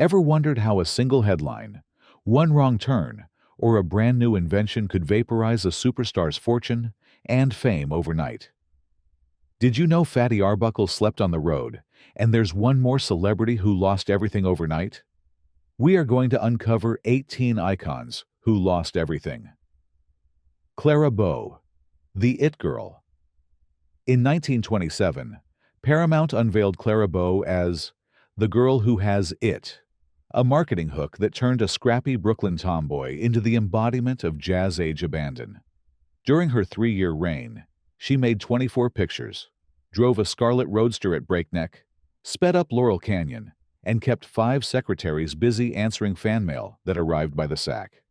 Ever wondered how a single headline, one wrong turn, or a brand new invention could vaporize a superstar's fortune and fame overnight? Did you know Fatty Arbuckle slept on the road, and there's one more celebrity who lost everything overnight? We are going to uncover 18 icons who lost everything. Clara Bow, the It Girl. In 1927, Paramount unveiled Clara Bow as the girl who has it, a marketing hook that turned a scrappy Brooklyn tomboy into the embodiment of jazz-age abandon. During her 3-year reign, she made 24 pictures, drove a scarlet roadster at breakneck, sped up Laurel Canyon, and kept 5 secretaries busy answering fan mail that arrived by the sack.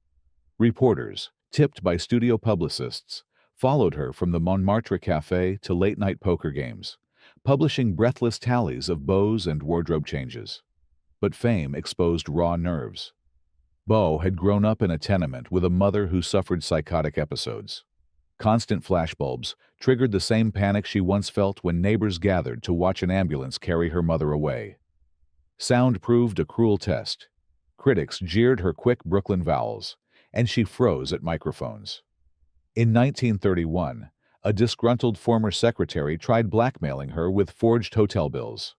Reporters, tipped by studio publicists, followed her from the Montmartre Café to late-night poker games, publishing breathless tallies of bows and wardrobe changes. But fame exposed raw nerves. Bow had grown up in a tenement with a mother who suffered psychotic episodes. Constant flashbulbs triggered the same panic she once felt when neighbors gathered to watch an ambulance carry her mother away. Sound proved a cruel test. Critics jeered her quick Brooklyn vowels, and she froze at microphones. In 1931, a disgruntled former secretary tried blackmailing her with forged hotel bills.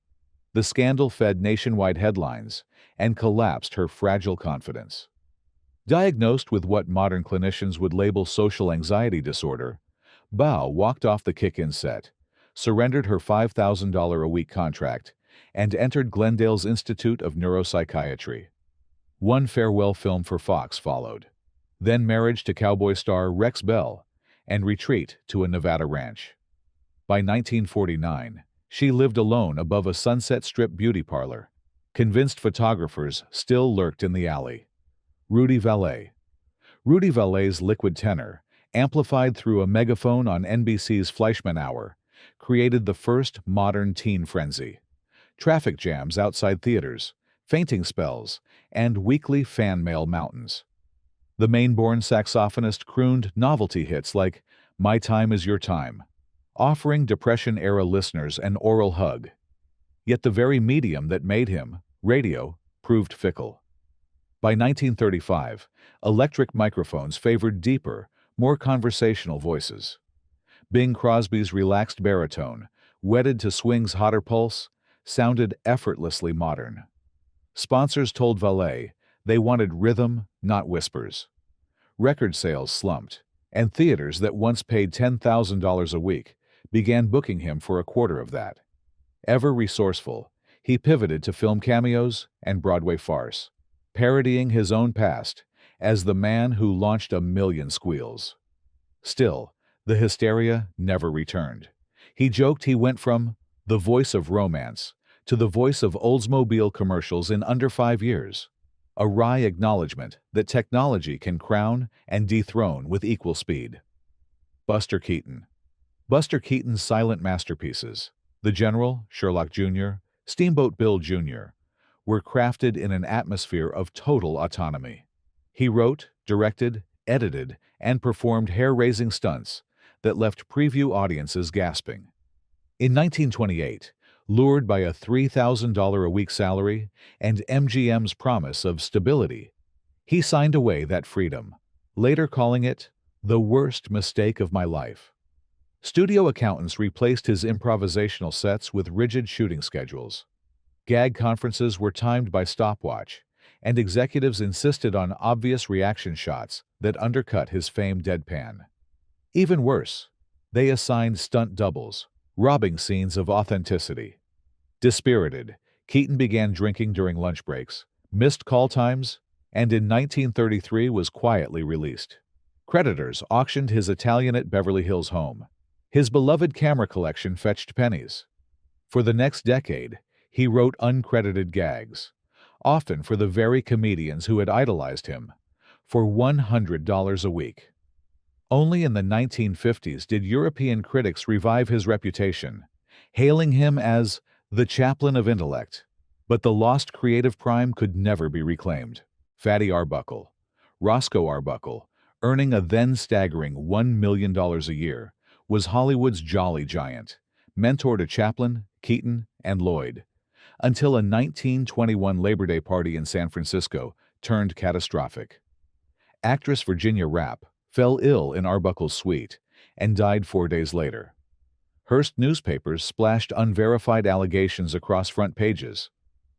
The scandal fed nationwide headlines and collapsed her fragile confidence. Diagnosed with what modern clinicians would label social anxiety disorder, Bow walked off the kick-in set, surrendered her $5,000 a week contract, and entered Glendale's Institute of Neuropsychiatry. One farewell film for Fox followed, then marriage to cowboy star Rex Bell, and retreat to a Nevada ranch. By 1949, she lived alone above a Sunset Strip beauty parlor. Convinced photographers still lurked in the alley. Rudy Vallee. Rudy Vallee's liquid tenor, amplified through a megaphone on NBC's Fleischman Hour, created the first modern teen frenzy. Traffic jams outside theaters, fainting spells, and weekly fan mail mountains. The Maine-born saxophonist crooned novelty hits like "My Time Is Your Time," offering Depression-era listeners an oral hug. Yet the very medium that made him, radio, proved fickle. By 1935, electric microphones favored deeper, more conversational voices. Bing Crosby's relaxed baritone, wedded to swing's hotter pulse, sounded effortlessly modern. Sponsors told Vallee they wanted rhythm, not whispers. Record sales slumped, and theaters that once paid $10,000 a week began booking him for a quarter of that. Ever resourceful, he pivoted to film cameos and Broadway farce, parodying his own past as the man who launched 1 million squeals. Still, the hysteria never returned. He joked he went from the voice of romance to the voice of Oldsmobile commercials in under 5 years, a wry acknowledgement that technology can crown and dethrone with equal speed. Buster Keaton. Buster Keaton's silent masterpieces, The General, Sherlock Jr., Steamboat Bill Jr., were crafted in an atmosphere of total autonomy. He wrote, directed, edited, and performed hair-raising stunts that left preview audiences gasping. In 1928, lured by a $3,000 a week salary and MGM's promise of stability, he signed away that freedom, later calling it the worst mistake of my life. Studio accountants replaced his improvisational sets with rigid shooting schedules. Gag conferences were timed by stopwatch, and executives insisted on obvious reaction shots that undercut his famed deadpan. Even worse, they assigned stunt doubles, robbing scenes of authenticity. Dispirited, Keaton began drinking during lunch breaks, missed call times, and in 1933 was quietly released. Creditors auctioned his Italianate Beverly Hills home. His beloved camera collection fetched pennies. For the next decade, he wrote uncredited gags, often for the very comedians who had idolized him, for $100 a week. Only in the 1950s did European critics revive his reputation, hailing him as the chaplain of intellect. But the lost creative prime could never be reclaimed. Fatty Arbuckle. Roscoe Arbuckle, earning a then-staggering $1 million a year, was Hollywood's jolly giant, mentor to Chaplin, Keaton, and Lloyd. until a 1921 Labor Day party in San Francisco turned catastrophic. Actress Virginia Rappe fell ill in Arbuckle's suite and died 4 days later. Hearst newspapers splashed unverified allegations across front pages.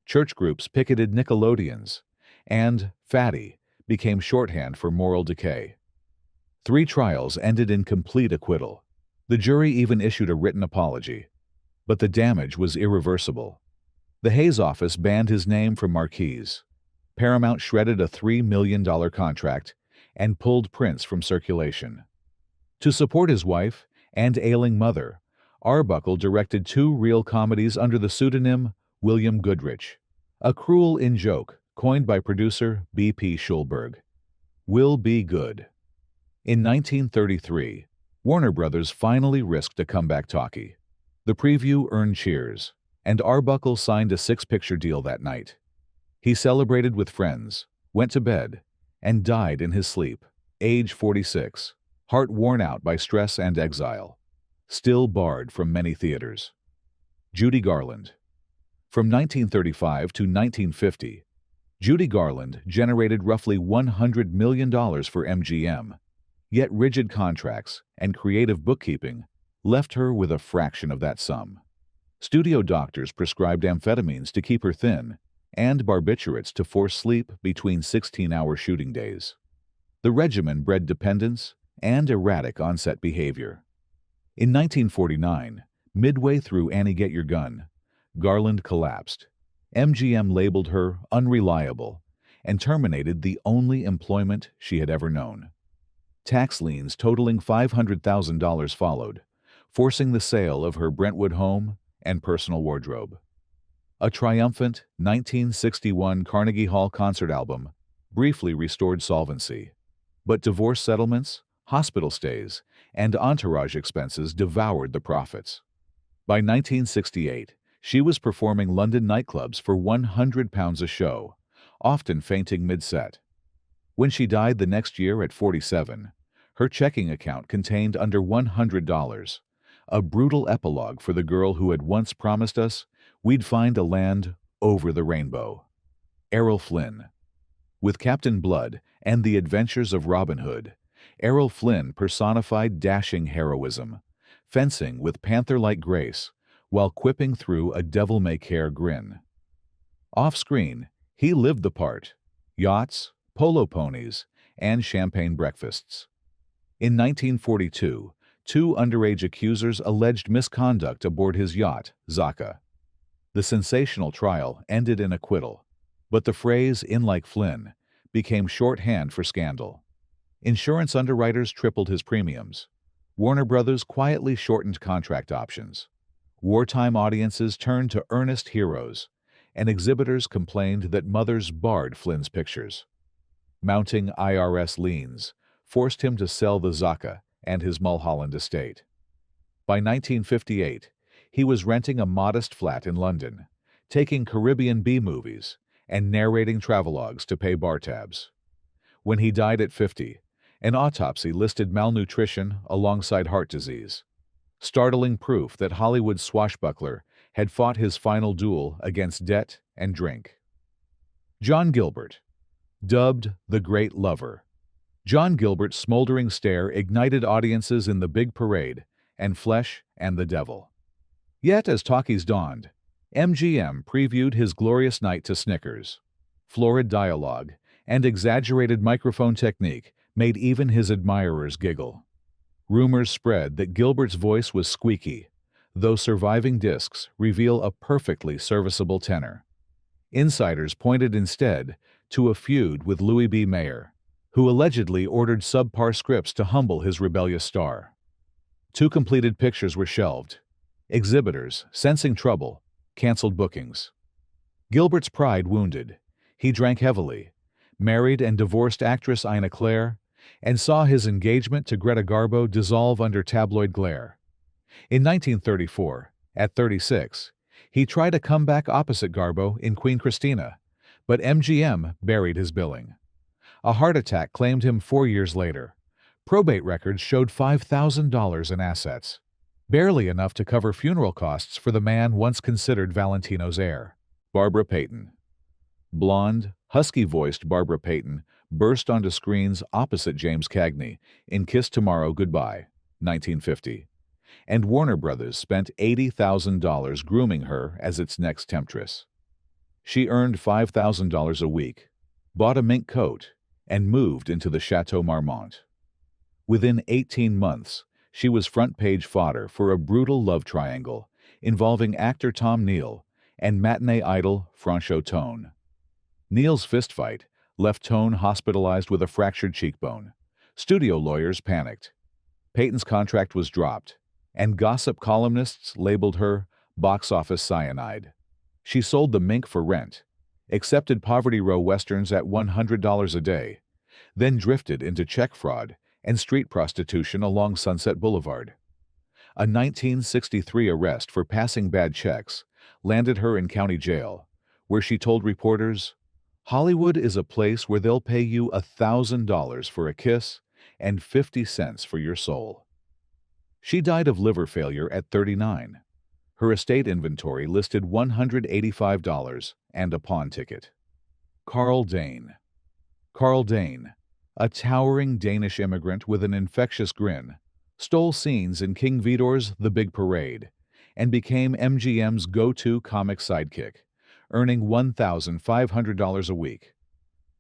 Church groups picketed Nickelodeons, and fatty became shorthand for moral decay. 3 trials ended in complete acquittal. The jury even issued a written apology. But the damage was irreversible. The Hayes office banned his name from marquees. Paramount shredded a $3 million contract and pulled prints from circulation. To support his wife and ailing mother, Arbuckle directed 2 reel comedies under the pseudonym William Goodrich, a cruel in-joke coined by producer B.P. Schulberg. Will Be Good. In 1933, Warner Brothers finally risked a comeback talkie. The preview earned cheers, and Arbuckle signed a 6-picture deal that night. He celebrated with friends, went to bed, and died in his sleep, age 46, heart worn out by stress and exile, still barred from many theaters. Judy Garland. From 1935 to 1950, Judy Garland generated roughly $100 million for MGM, yet rigid contracts and creative bookkeeping left her with a fraction of that sum. Studio doctors prescribed amphetamines to keep her thin and barbiturates to force sleep between 16-hour shooting days. The regimen bred dependence and erratic on-set behavior. In 1949, midway through Annie Get Your Gun, Garland collapsed. MGM labeled her unreliable and terminated the only employment she had ever known. Tax liens totaling $500,000 followed, forcing the sale of her Brentwood home and personal wardrobe. A triumphant 1961 Carnegie Hall concert album briefly restored solvency, but divorce settlements, hospital stays, and entourage expenses devoured the profits. By 1968, she was performing London nightclubs for £100 a show, often fainting mid-set. When she died the next year at 47, her checking account contained under $100, a brutal epilogue for the girl who had once promised us we'd find a land over the rainbow. Errol Flynn. With Captain Blood and the Adventures of Robin Hood, Errol Flynn personified dashing heroism, fencing with panther-like grace, while quipping through a devil-may-care grin. Off-screen, he lived the part: yachts, polo ponies, and champagne breakfasts. In 1942, 2 underage accusers alleged misconduct aboard his yacht, Zaka. The sensational trial ended in acquittal, but the phrase "in like Flynn" became shorthand for scandal. Insurance underwriters tripled his premiums. Warner Brothers quietly shortened contract options. Wartime audiences turned to earnest heroes, and exhibitors complained that mothers barred Flynn's pictures. Mounting IRS liens forced him to sell the Zaka and his Mulholland estate. By 1958, he was renting a modest flat in London, taking Caribbean B-movies, and narrating travelogues to pay bar tabs. When he died at 50, an autopsy listed malnutrition alongside heart disease, startling proof that Hollywood's swashbuckler had fought his final duel against debt and drink. John Gilbert. Dubbed the Great Lover, John Gilbert's smoldering stare ignited audiences in The Big Parade and Flesh and the Devil. Yet as talkies dawned, MGM previewed his glorious night to Snickers. Florid dialogue and exaggerated microphone technique made even his admirers giggle. Rumors spread that Gilbert's voice was squeaky, though surviving discs reveal a perfectly serviceable tenor. Insiders pointed instead to a feud with Louis B. Mayer, who allegedly ordered subpar scripts to humble his rebellious star. 2 completed pictures were shelved. Exhibitors, sensing trouble, canceled bookings. Gilbert's pride wounded. He drank heavily, married and divorced actress Ina Claire, and saw his engagement to Greta Garbo dissolve under tabloid glare. In 1934, at 36, he tried a comeback opposite Garbo in Queen Christina, but MGM buried his billing. A heart attack claimed him 4 years later. Probate records showed $5,000 in assets, barely enough to cover funeral costs for the man once considered Valentino's heir. Barbara Payton. Blonde, husky-voiced Barbara Payton burst onto screens opposite James Cagney in Kiss Tomorrow Goodbye, 1950, and Warner Brothers spent $80,000 grooming her as its next temptress. She earned $5,000 a week, bought a mink coat, and moved into the Chateau Marmont. Within 18 months, she was front-page fodder for a brutal love triangle involving actor Tom Neal and matinee idol Franchot Tone. Neal's fistfight left Tone hospitalized with a fractured cheekbone. Studio lawyers panicked. Payton's contract was dropped, and gossip columnists labeled her box office cyanide. She sold the mink for rent, accepted Poverty Row westerns at $100 a day, then drifted into check fraud and street prostitution along Sunset Boulevard. A 1963 arrest for passing bad checks landed her in county jail, where she told reporters, "Hollywood is a place where they'll pay you $1,000 for a kiss and 50 cents for your soul." She died of liver failure at 39. Her estate inventory listed $185 and a pawn ticket. Karl Dane. Karl Dane, a towering Danish immigrant with an infectious grin, stole scenes in King Vidor's The Big Parade and became MGM's go-to comic sidekick, earning $1,500 a week.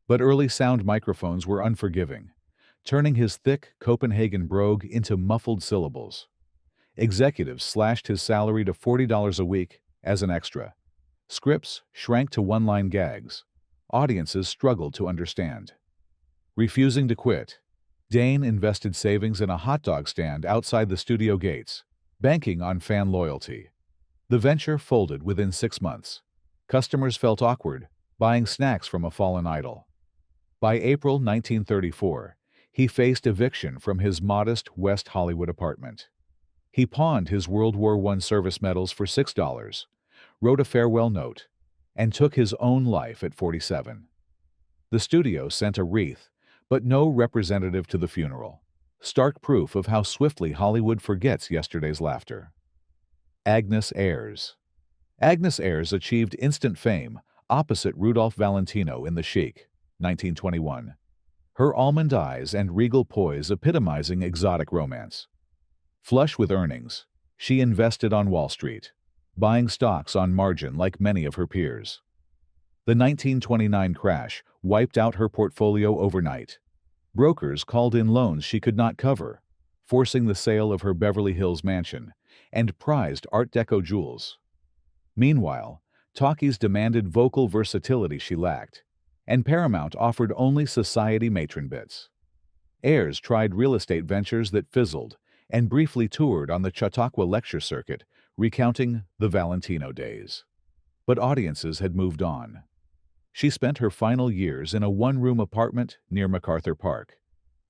But early sound microphones were unforgiving, turning his thick Copenhagen brogue into muffled syllables. Executives slashed his salary to $40 a week as an extra. Scripts shrank to one-line gags. Audiences struggled to understand. Refusing to quit, Dane invested savings in a hot dog stand outside the studio gates, banking on fan loyalty. The venture folded within 6 months. Customers felt awkward, buying snacks from a fallen idol. By April 1934, he faced eviction from his modest West Hollywood apartment. He pawned his World War I service medals for $6, wrote a farewell note, and took his own life at 47. The studio sent a wreath, but no representative to the funeral. Stark proof of how swiftly Hollywood forgets yesterday's laughter. Agnes Ayres. Agnes Ayres achieved instant fame opposite Rudolph Valentino in The Chic, 1921. Her almond eyes and regal poise epitomizing exotic romance. Flush with earnings, she invested on Wall Street, buying stocks on margin like many of her peers. The 1929 crash wiped out her portfolio overnight. Brokers called in loans she could not cover, forcing the sale of her Beverly Hills mansion and prized Art Deco jewels. Meanwhile, talkies demanded vocal versatility she lacked, and Paramount offered only society matron bits. Ayres tried real estate ventures that fizzled and briefly toured on the Chautauqua lecture circuit, recounting the Valentino days. But audiences had moved on. She spent her final years in a one-room apartment near MacArthur Park,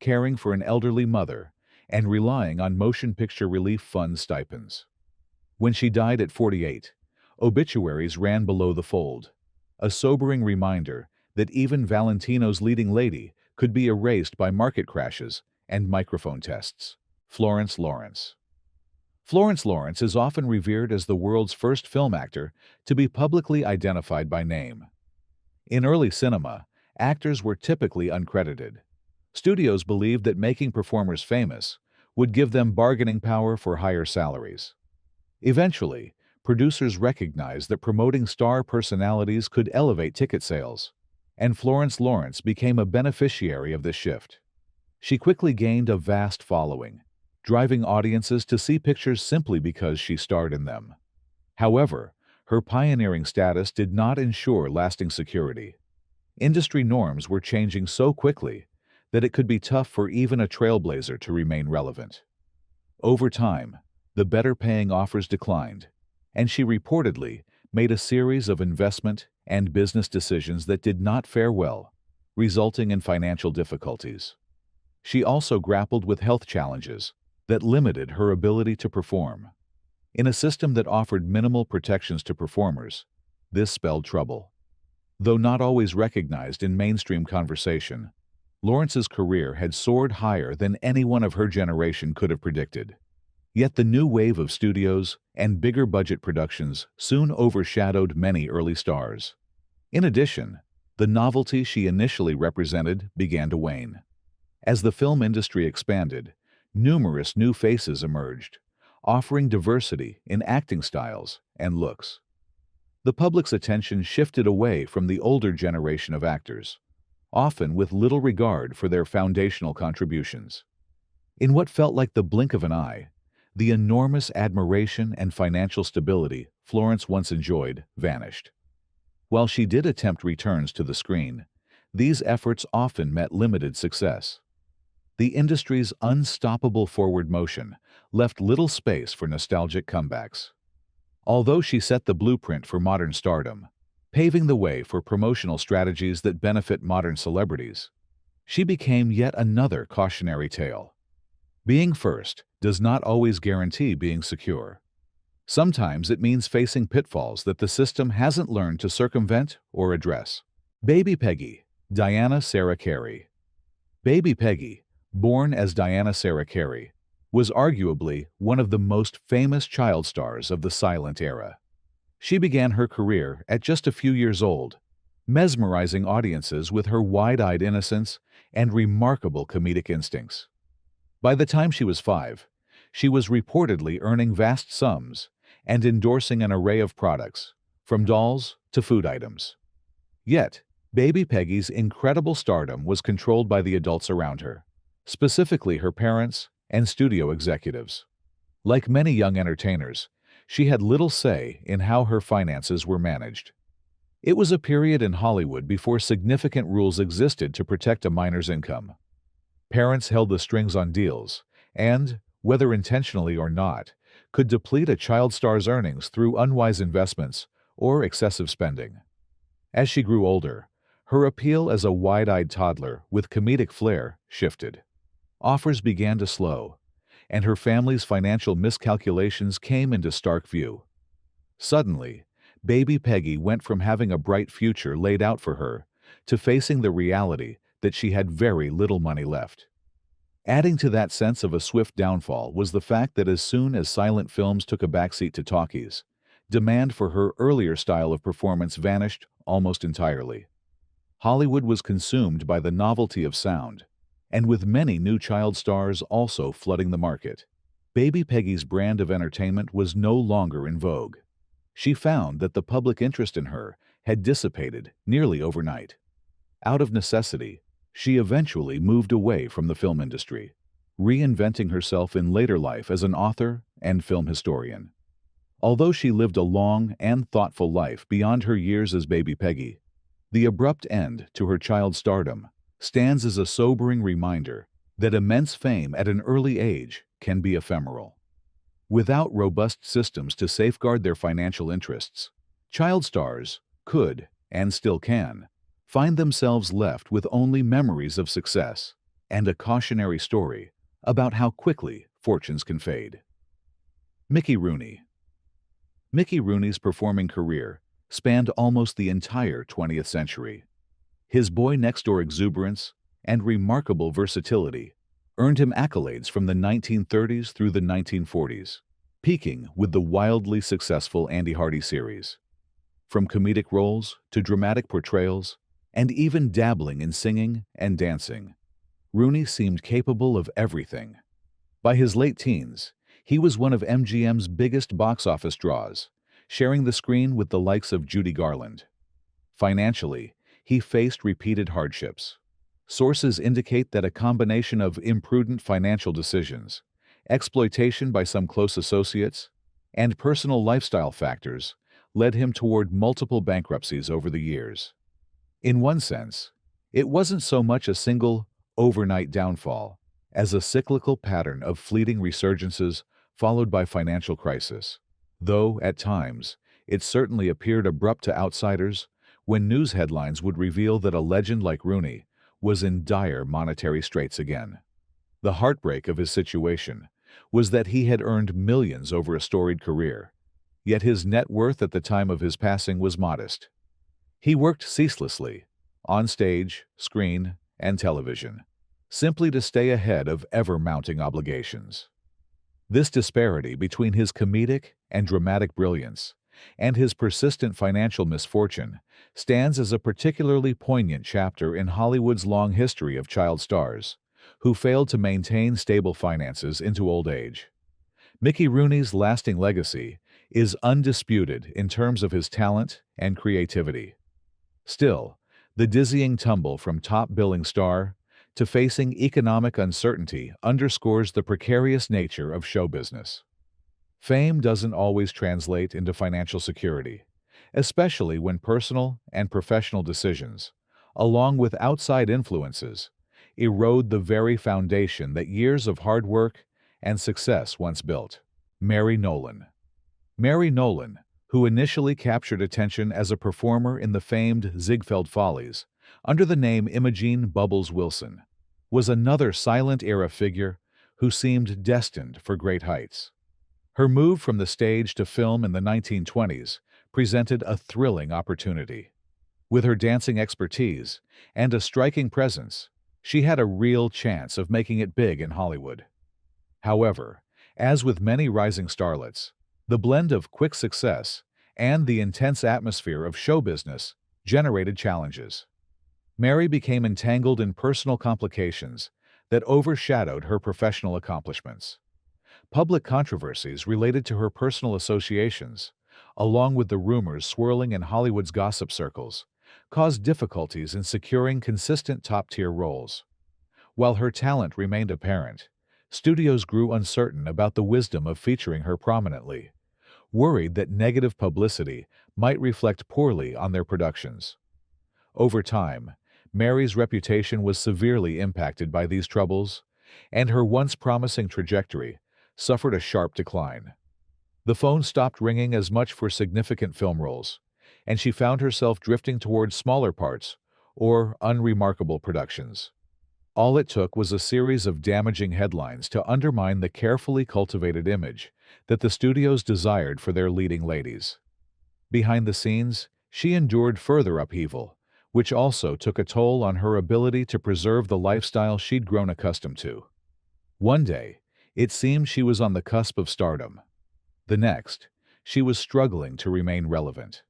caring for an elderly mother and relying on motion picture relief fund stipends. When she died at 48, obituaries ran below the fold, a sobering reminder that even Valentino's leading lady could be erased by market crashes and microphone tests. Florence Lawrence. Florence Lawrence is often revered as the world's first film actor to be publicly identified by name. In early cinema, actors were typically uncredited. Studios believed that making performers famous would give them bargaining power for higher salaries. Eventually, producers recognized that promoting star personalities could elevate ticket sales, and Florence Lawrence became a beneficiary of this shift. She quickly gained a vast following, driving audiences to see pictures simply because she starred in them. However, her pioneering status did not ensure lasting security. Industry norms were changing so quickly that it could be tough for even a trailblazer to remain relevant. Over time, the better-paying offers declined, and she reportedly made a series of investment and business decisions that did not fare well, resulting in financial difficulties. She also grappled with health challenges that limited her ability to perform. In a system that offered minimal protections to performers, this spelled trouble. Though not always recognized in mainstream conversation, Lawrence's career had soared higher than anyone of her generation could have predicted. Yet the new wave of studios and bigger budget productions soon overshadowed many early stars. In addition, the novelty she initially represented began to wane. As the film industry expanded, numerous new faces emerged, offering diversity in acting styles and looks. The public's attention shifted away from the older generation of actors, often with little regard for their foundational contributions. In what felt like the blink of an eye, the enormous admiration and financial stability Florence once enjoyed vanished. While she did attempt returns to the screen, these efforts often met limited success. The industry's unstoppable forward motion left little space for nostalgic comebacks. Although she set the blueprint for modern stardom, paving the way for promotional strategies that benefit modern celebrities, she became yet another cautionary tale. Being first does not always guarantee being secure. Sometimes it means facing pitfalls that the system hasn't learned to circumvent or address. Baby Peggy, Diana Sarah Carey. Baby Peggy, born as Diana Sarah Carey, was arguably one of the most famous child stars of the silent era. She began her career at just a few years old, mesmerizing audiences with her wide-eyed innocence and remarkable comedic instincts. By the time she was 5, she was reportedly earning vast sums and endorsing an array of products, from dolls to food items. Yet, Baby Peggy's incredible stardom was controlled by the adults around her, specifically her parents and studio executives. Like many young entertainers, she had little say in how her finances were managed. It was a period in Hollywood before significant rules existed to protect a minor's income. Parents held the strings on deals and, whether intentionally or not, could deplete a child star's earnings through unwise investments or excessive spending. As she grew older, her appeal as a wide-eyed toddler with comedic flair shifted. Offers began to slow, and her family's financial miscalculations came into stark view. Suddenly, Baby Peggy went from having a bright future laid out for her to facing the reality that she had very little money left. Adding to that sense of a swift downfall was the fact that as soon as silent films took a backseat to talkies, demand for her earlier style of performance vanished almost entirely. Hollywood was consumed by the novelty of sound, and with many new child stars also flooding the market, Baby Peggy's brand of entertainment was no longer in vogue. She found that the public interest in her had dissipated nearly overnight. Out of necessity, she eventually moved away from the film industry, reinventing herself in later life as an author and film historian. Although she lived a long and thoughtful life beyond her years as Baby Peggy, the abrupt end to her child stardom stands as a sobering reminder that immense fame at an early age can be ephemeral. Without robust systems to safeguard their financial interests, child stars could, and still can, find themselves left with only memories of success and a cautionary story about how quickly fortunes can fade. Mickey Rooney. Mickey Rooney's performing career spanned almost the entire 20th century. His boy-next-door exuberance and remarkable versatility earned him accolades from the 1930s through the 1940s, peaking with the wildly successful Andy Hardy series. From comedic roles to dramatic portrayals, and even dabbling in singing and dancing, Rooney seemed capable of everything. By his late teens, he was one of MGM's biggest box office draws, sharing the screen with the likes of Judy Garland. Financially, he faced repeated hardships. Sources indicate that a combination of imprudent financial decisions, exploitation by some close associates, and personal lifestyle factors led him toward multiple bankruptcies over the years. In one sense, it wasn't so much a single, overnight downfall as a cyclical pattern of fleeting resurgences followed by financial crisis, though, at times, it certainly appeared abrupt to outsiders when news headlines would reveal that a legend like Rooney was in dire monetary straits again. The heartbreak of his situation was that he had earned millions over a storied career, yet his net worth at the time of his passing was modest. He worked ceaselessly, on stage, screen, and television, simply to stay ahead of ever-mounting obligations. This disparity between his comedic and dramatic brilliance and his persistent financial misfortune stands as a particularly poignant chapter in Hollywood's long history of child stars who failed to maintain stable finances into old age. Mickey Rooney's lasting legacy is undisputed in terms of his talent and creativity. Still, the dizzying tumble from top-billing star to facing economic uncertainty underscores the precarious nature of show business. Fame doesn't always translate into financial security, especially when personal and professional decisions, along with outside influences, erode the very foundation that years of hard work and success once built. Mary Nolan. Mary Nolan, who initially captured attention as a performer in the famed Ziegfeld Follies under the name Imogene Bubbles Wilson, was another silent-era figure who seemed destined for great heights. Her move from the stage to film in the 1920s presented a thrilling opportunity. With her dancing expertise and a striking presence, she had a real chance of making it big in Hollywood. However, as with many rising starlets, the blend of quick success and the intense atmosphere of show business generated challenges. Mary became entangled in personal complications that overshadowed her professional accomplishments. Public controversies related to her personal associations, along with the rumors swirling in Hollywood's gossip circles, caused difficulties in securing consistent top-tier roles. While her talent remained apparent, studios grew uncertain about the wisdom of featuring her prominently, worried that negative publicity might reflect poorly on their productions. Over time, Mary's reputation was severely impacted by these troubles, and her once promising trajectory suffered a sharp decline. The phone stopped ringing as much for significant film roles, and she found herself drifting towards smaller parts or unremarkable productions. All it took was a series of damaging headlines to undermine the carefully cultivated image that the studios desired for their leading ladies. Behind the scenes, she endured further upheaval, which also took a toll on her ability to preserve the lifestyle she'd grown accustomed to. One day, it seemed she was on the cusp of stardom. The next, she was struggling to remain relevant.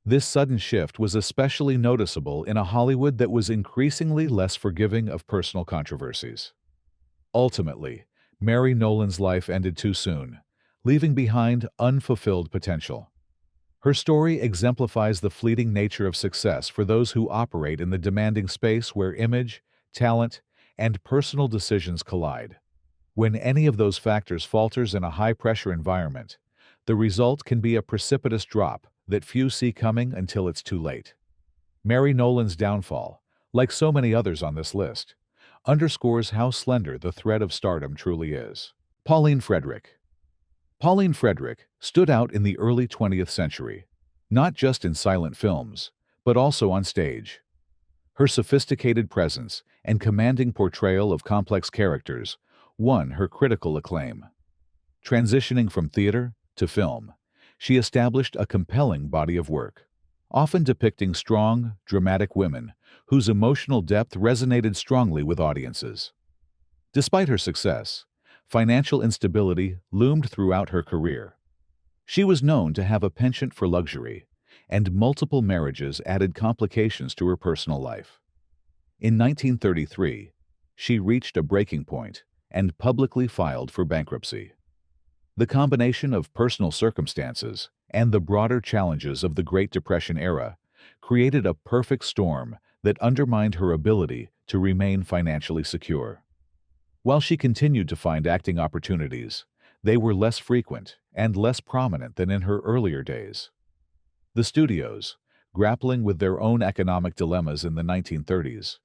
This sudden shift was especially noticeable in a Hollywood that was increasingly less forgiving of personal controversies. Ultimately, Mary Nolan's life ended too soon, leaving behind unfulfilled potential. Her story exemplifies the fleeting nature of success for those who operate in the demanding space where image, talent, and personal decisions collide. When any of those factors falters in a high-pressure environment, the result can be a precipitous drop that few see coming until it's too late. Mary Nolan's downfall, like so many others on this list, underscores how slender the thread of stardom truly is. Pauline Frederick. Pauline Frederick stood out in the early 20th century, not just in silent films, but also on stage. Her sophisticated presence and commanding portrayal of complex characters won her critical acclaim. Transitioning from theater to film, she established a compelling body of work, often depicting strong, dramatic women whose emotional depth resonated strongly with audiences. Despite her success, financial instability loomed throughout her career. She was known to have a penchant for luxury, and multiple marriages added complications to her personal life. In 1933, she reached a breaking point and publicly filed for bankruptcy. The combination of personal circumstances and the broader challenges of the Great Depression era created a perfect storm that undermined her ability to remain financially secure. While she continued to find acting opportunities, they were less frequent and less prominent than in her earlier days. The studios, grappling with their own economic dilemmas in the 1930s,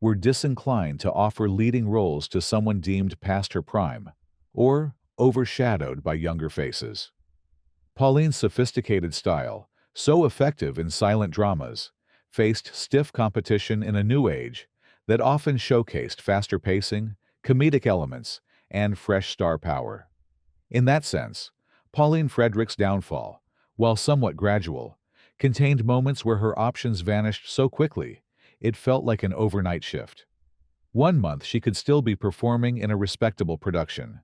were disinclined to offer leading roles to someone deemed past her prime or overshadowed by younger faces. Pauline's sophisticated style, so effective in silent dramas, faced stiff competition in a new age that often showcased faster pacing, comedic elements, and fresh star power. In that sense, Pauline Frederick's downfall, while somewhat gradual, contained moments where her options vanished so quickly it felt like an overnight shift. One month she could still be performing in a respectable production.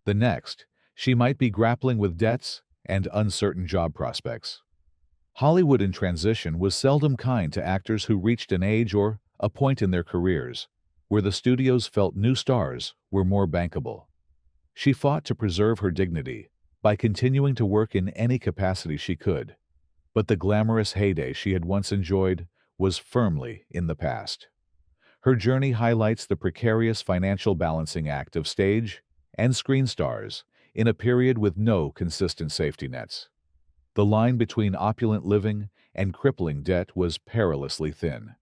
The next, she might be grappling with debts and uncertain job prospects. Hollywood in transition was seldom kind to actors who reached an age or a point in their careers where the studios felt new stars were more bankable. She fought to preserve her dignity by continuing to work in any capacity she could, but the glamorous heyday she had once enjoyed was firmly in the past. Her journey highlights the precarious financial balancing act of stage and screen stars in a period with no consistent safety nets. The line between opulent living and crippling debt was perilously thin.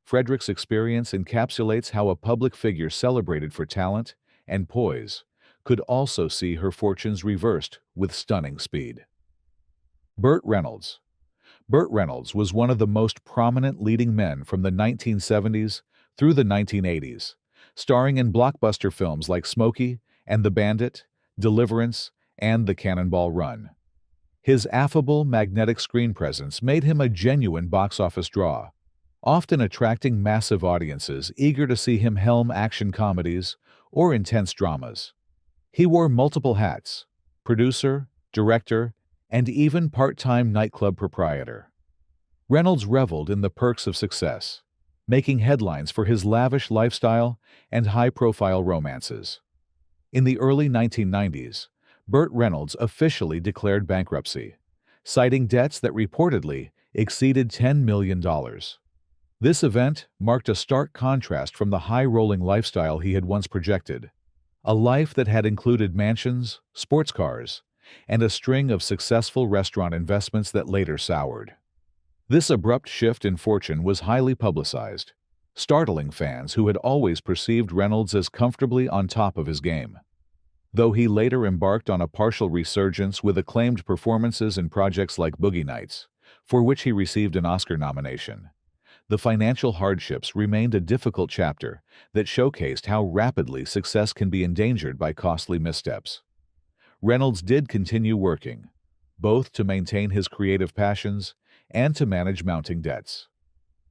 Frederick's experience encapsulates how a public figure celebrated for talent and poise could also see her fortunes reversed with stunning speed. Burt Reynolds. Burt Reynolds was one of the most prominent leading men from the 1970s through the 1980s, starring in blockbuster films like Smokey and the Bandit, Deliverance, and The Cannonball Run. His affable, magnetic screen presence made him a genuine box office draw, often attracting massive audiences eager to see him helm action comedies or intense dramas. He wore multiple hats: producer, director, and even part-time nightclub proprietor. Reynolds reveled in the perks of success, making headlines for his lavish lifestyle and high-profile romances. In the early 1990s, Burt Reynolds officially declared bankruptcy, citing debts that reportedly exceeded $10 million. This event marked a stark contrast from the high-rolling lifestyle he had once projected, a life that had included mansions, sports cars, and a string of successful restaurant investments that later soured. This abrupt shift in fortune was highly publicized, startling fans who had always perceived Reynolds as comfortably on top of his game. Though he later embarked on a partial resurgence with acclaimed performances in projects like Boogie Nights, for which he received an Oscar nomination, the financial hardships remained a difficult chapter that showcased how rapidly success can be endangered by costly missteps. Reynolds did continue working, both to maintain his creative passions and to manage mounting debts.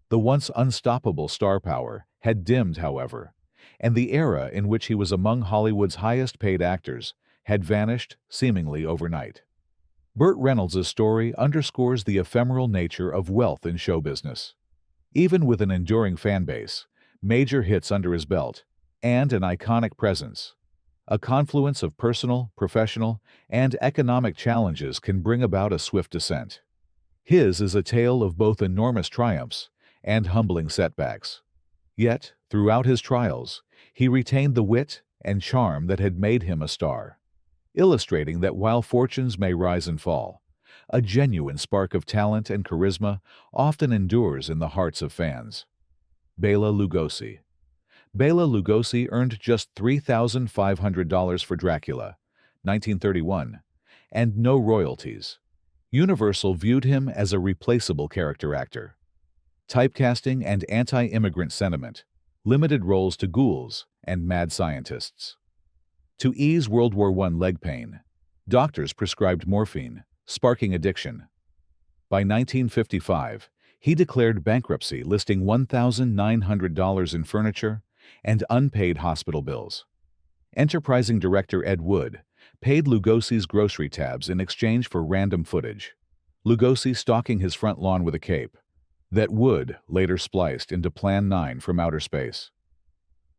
The once unstoppable star power had dimmed, however, and the era in which he was among Hollywood's highest-paid actors had vanished seemingly overnight. Burt Reynolds' story underscores the ephemeral nature of wealth in show business. Even with an enduring fan base, major hits under his belt, and an iconic presence, a confluence of personal, professional, and economic challenges can bring about a swift descent. His is a tale of both enormous triumphs and humbling setbacks. Yet, throughout his trials, he retained the wit and charm that had made him a star, illustrating that while fortunes may rise and fall, a genuine spark of talent and charisma often endures in the hearts of fans. Bela Lugosi. Bela Lugosi earned just $3,500 for Dracula, 1931, and no royalties. Universal viewed him as a replaceable character actor. Typecasting and anti-immigrant sentiment limited roles to ghouls and mad scientists. To ease World War I leg pain, doctors prescribed morphine, sparking addiction. By 1955, he declared bankruptcy, listing $1,900 in furniture and unpaid hospital bills. Enterprising director Ed Wood paid Lugosi's grocery tabs in exchange for random footage, Lugosi stalking his front lawn with a cape, that Wood later spliced into Plan 9 from outer space.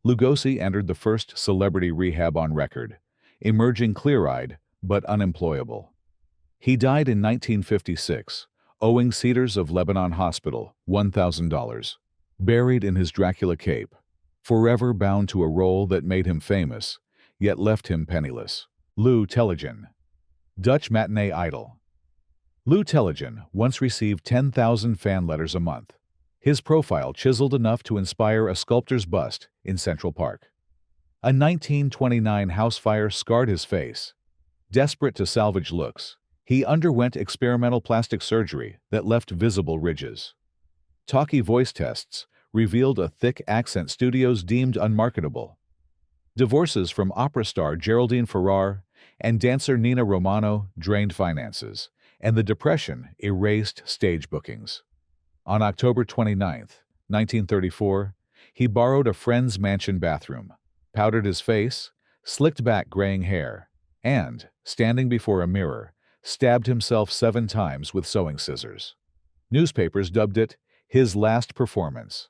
Lugosi entered the first celebrity rehab on record, emerging clear-eyed but unemployable. He died in 1956, owing Cedars of Lebanon Hospital $1,000, buried in his Dracula cape, forever bound to a role that made him famous, yet left him penniless. Tellegen. Dutch matinee idol. Tellegen once received 10,000 fan letters a month, his profile chiseled enough to inspire a sculptor's bust in Central Park. A 1929 house fire scarred his face. Desperate to salvage looks, he underwent experimental plastic surgery that left visible ridges. Talkie voice tests revealed a thick accent studios deemed unmarketable. Divorces from opera star Geraldine Ferrar and dancer Nina Romano drained finances, and the Depression erased stage bookings. On October 29, 1934, he borrowed a friend's mansion bathroom, powdered his face, slicked back graying hair, and, standing before a mirror, stabbed himself 7 times with sewing scissors. Newspapers dubbed it his last performance,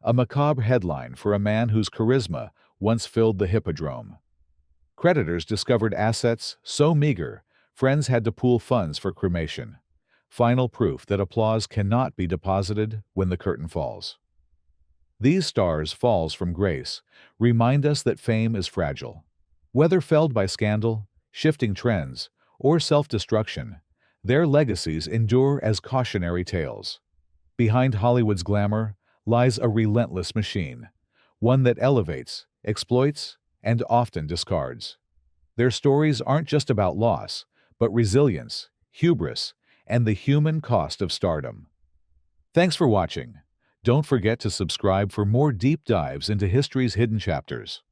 a macabre headline for a man whose charisma once filled the Hippodrome. Creditors discovered assets so meager, friends had to pool funds for cremation. Final proof that applause cannot be deposited when the curtain falls. These stars' falls from grace remind us that fame is fragile. Whether felled by scandal, shifting trends, or self-destruction, their legacies endure as cautionary tales. Behind Hollywood's glamour lies a relentless machine, one that elevates, exploits, and often discards. Their stories aren't just about loss, but resilience, hubris, and the human cost of stardom. Thanks for watching. Don't forget to subscribe for more deep dives into history's hidden chapters.